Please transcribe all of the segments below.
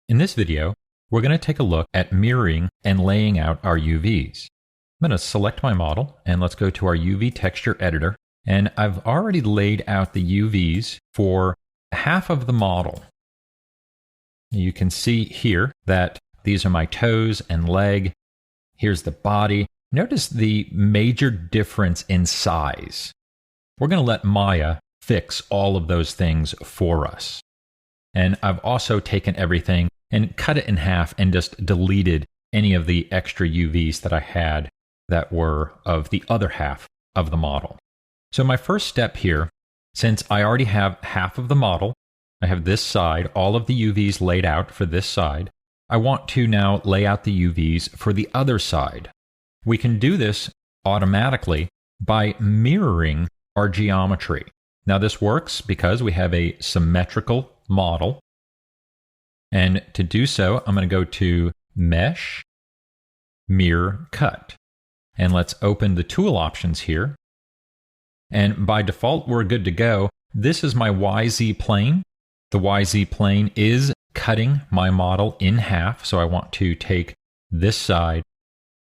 In this video, we're going to take a look at mirroring and laying out our UVs. I'm going to select my model and let's go to our UV texture editor. And I've already laid out the UVs for half of the model. You can see here that these are my toes and leg. Here's the body. Notice the major difference in size. We're going to let Maya fix all of those things for us. And I've also taken everything and cut it in half and just deleted any of the extra UVs that I had that were of the other half of the model. So my first step here, since I already have half of the model, I have this side, all of the UVs laid out for this side. I want to now lay out the UVs for the other side. We can do this automatically by mirroring our geometry. Now this works because we have a symmetrical model. And to do so, I'm going to go to Mesh, Mirror, Cut. And let's open the tool options here. And by default, we're good to go. This is my YZ plane. The YZ plane is cutting my model in half. So I want to take this side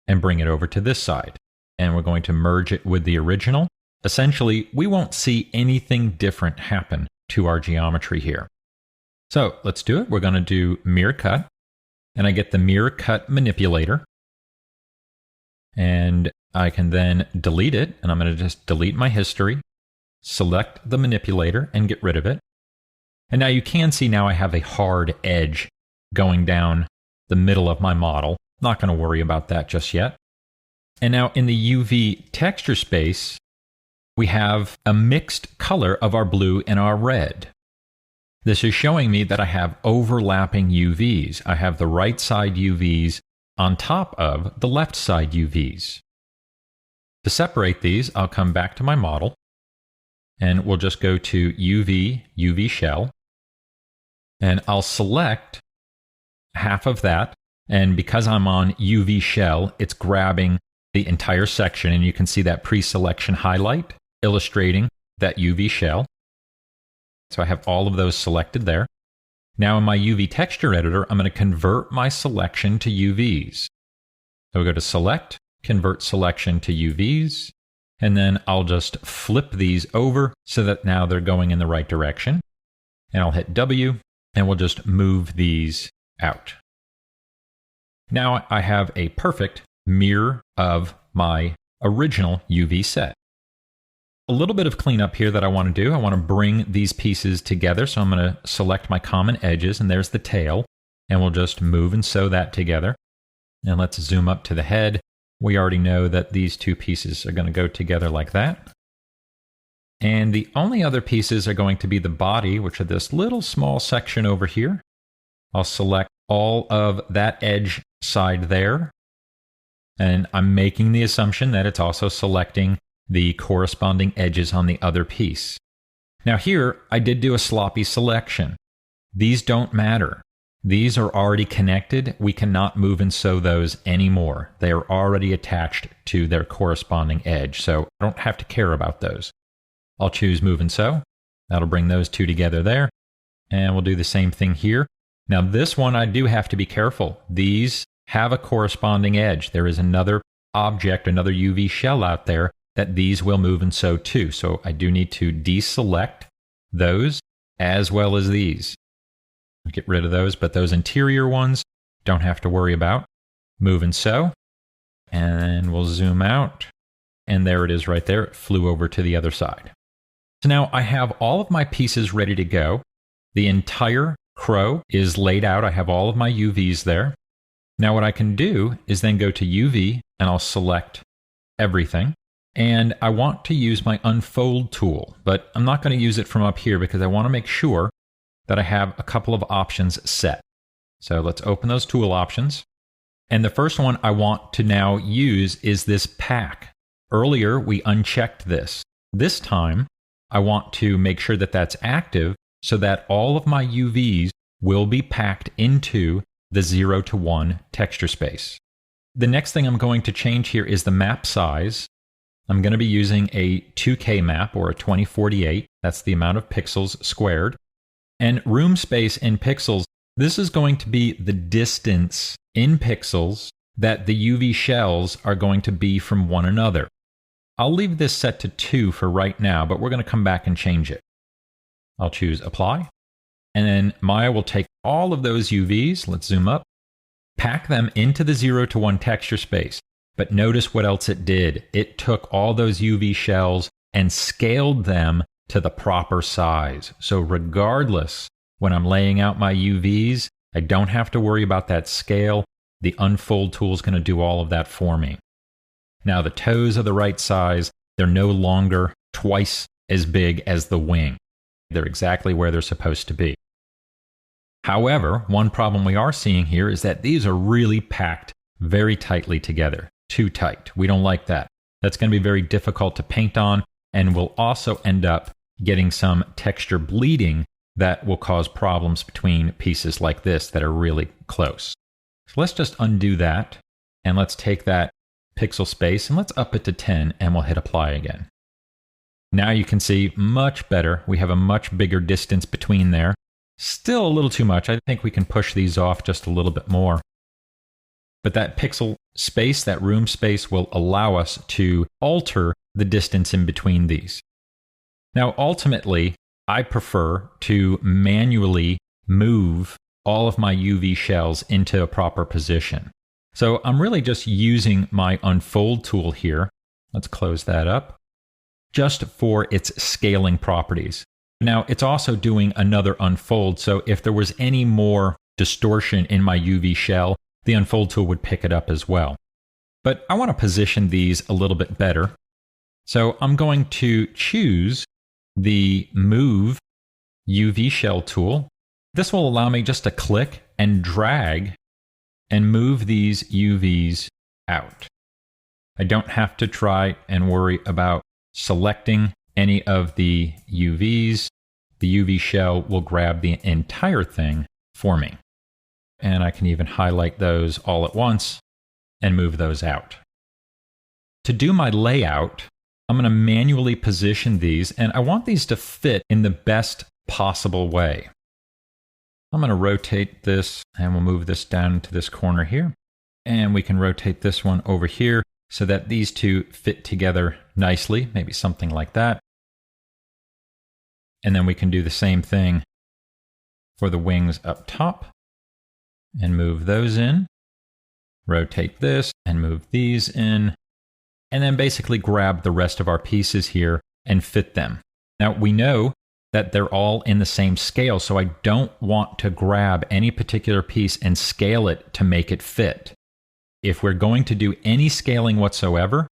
and bring it over to this side. And we're going to merge it with the original. Essentially, we won't see anything different happen to our geometry here. So let's do it. We're going to do Mirror Cut. And I get the Mirror Cut manipulator. And I can then delete it. And I'm going to just delete my history, select the manipulator, and get rid of it. And now you can see now I have a hard edge going down the middle of my model. Not going to worry about that just yet. And now in the UV texture space, we have a mixed color of our blue and our red. This is showing me that I have overlapping UVs. I have the right side UVs on top of the left side UVs. To separate these, I'll come back to my model and we'll just go to UV shell. And I'll select half of that. And because I'm on UV shell, it's grabbing the entire section. And you can see that pre-selection highlight illustrating that UV shell. So I have all of those selected there. Now in my UV texture editor, I'm going to convert my selection to UVs. So we go to Select, Convert Selection to UVs. And then I'll just flip these over so that now they're going in the right direction. And I'll hit W. And we'll just move these out. Now I have a perfect mirror of my original UV set. A little bit of cleanup here that I want to do. I want to bring these pieces together. So I'm going to select my common edges, and there's the tail. And we'll just move and sew that together. And let's zoom up to the head. We already know that these two pieces are going to go together like that. And the only other pieces are going to be the body, which are this little small section over here. I'll select all of that edge side there. And I'm making the assumption that it's also selecting the corresponding edges on the other piece. Now here, I did do a sloppy selection. These don't matter. These are already connected. We cannot move and sew those anymore. They are already attached to their corresponding edge, so I don't have to care about those. I'll choose Move and Sew. That'll bring those two together there. And we'll do the same thing here. Now this one, I do have to be careful. These have a corresponding edge. There is another object, another UV shell out there that these will move and sew to. So I do need to deselect those as well as these. Get rid of those, but those interior ones don't have to worry about. Move and sew. And we'll zoom out. And there it is right there. It flew over to the other side. So now I have all of my pieces ready to go. The entire crow is laid out. I have all of my UVs there. Now what I can do is then go to UV and I'll select everything. And I want to use my unfold tool, but I'm not going to use it from up here because I want to make sure that I have a couple of options set. So let's open those tool options. And the first one I want to now use is this pack. Earlier, we unchecked this. This time, I want to make sure that that's active so that all of my UVs will be packed into the 0 to 1 texture space. The next thing I'm going to change here is the map size. I'm going to be using a 2K map or a 2048. That's the amount of pixels squared. And room space in pixels This is going to be the distance in pixels that the UV shells are going to be from one another. I'll leave this set to 2 for right now, but we're going to come back and change it. I'll choose Apply, and then Maya will take all of those UVs, let's zoom up, pack them into the 0 to 1 texture space. But notice what else it did. It took all those UV shells and scaled them to the proper size. So regardless, when I'm laying out my UVs, I don't have to worry about that scale. The Unfold tool is going to do all of that for me. Now the toes are the right size. They're no longer twice as big as the wing. They're exactly where they're supposed to be. However, one problem we are seeing here is that these are really packed very tightly together. Too tight. We don't like that. That's going to be very difficult to paint on, and we'll also end up getting some texture bleeding that will cause problems between pieces like this that are really close. So let's just undo that, and let's take that pixel space and let's up it to 10, and we'll hit Apply again. Now you can see much better. We have a much bigger distance between there. Still a little too much. I think we can push these off just a little bit more. But that pixel space, that room space, will allow us to alter the distance in between these. Now, ultimately, I prefer to manually move all of my UV shells into a proper position. So I'm really just using my Unfold tool here. Let's close that up, just for its scaling properties. Now, it's also doing another Unfold, so if there was any more distortion in my UV shell, the Unfold tool would pick it up as well. But I want to position these a little bit better. So I'm going to choose the Move UV Shell tool. This will allow me just to click and drag and move these UVs out. I don't have to try and worry about selecting any of the UVs. The UV shell will grab the entire thing for me. And I can even highlight those all at once and move those out. To do my layout, I'm going to manually position these, and I want these to fit in the best possible way. I'm going to rotate this, and we'll move this down to this corner here. And we can rotate this one over here so that these two fit together nicely, maybe something like that. And then we can do the same thing for the wings up top and move those in. Rotate this and move these in. And then basically grab the rest of our pieces here and fit them. Now we know that they're all in the same scale, so I don't want to grab any particular piece and scale it to make it fit. If we're going to do any scaling whatsoever,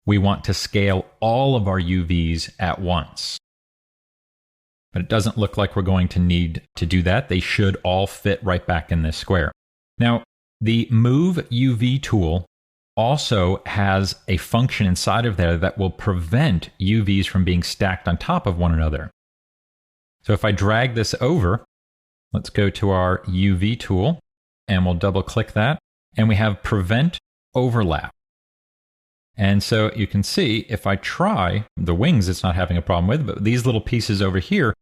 we want to scale all of our UVs at once. But it doesn't look like we're going to need to do that. They should all fit right back in this square. Now, the Move UV tool also has a function inside of there that will prevent UVs from being stacked on top of one another. So if I drag this over, let's go to our UV tool, and we'll double click that, and we have Prevent Overlap. And so you can see if I try, the wings it's not having a problem with, but these little pieces over here,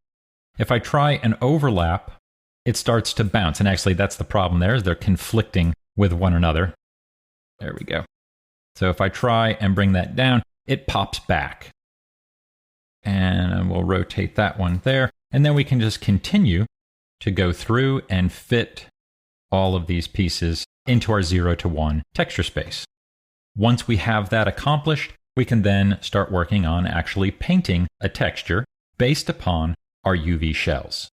if I try an overlap, it starts to bounce. And actually that's the problem there, is they're conflicting with one another. There we go. So if I try and bring that down, it pops back. And we'll rotate that one there. And then we can just continue to go through and fit all of these pieces into our 0 to 1 texture space. Once we have that accomplished, we can then start working on actually painting a texture based upon our UV shells.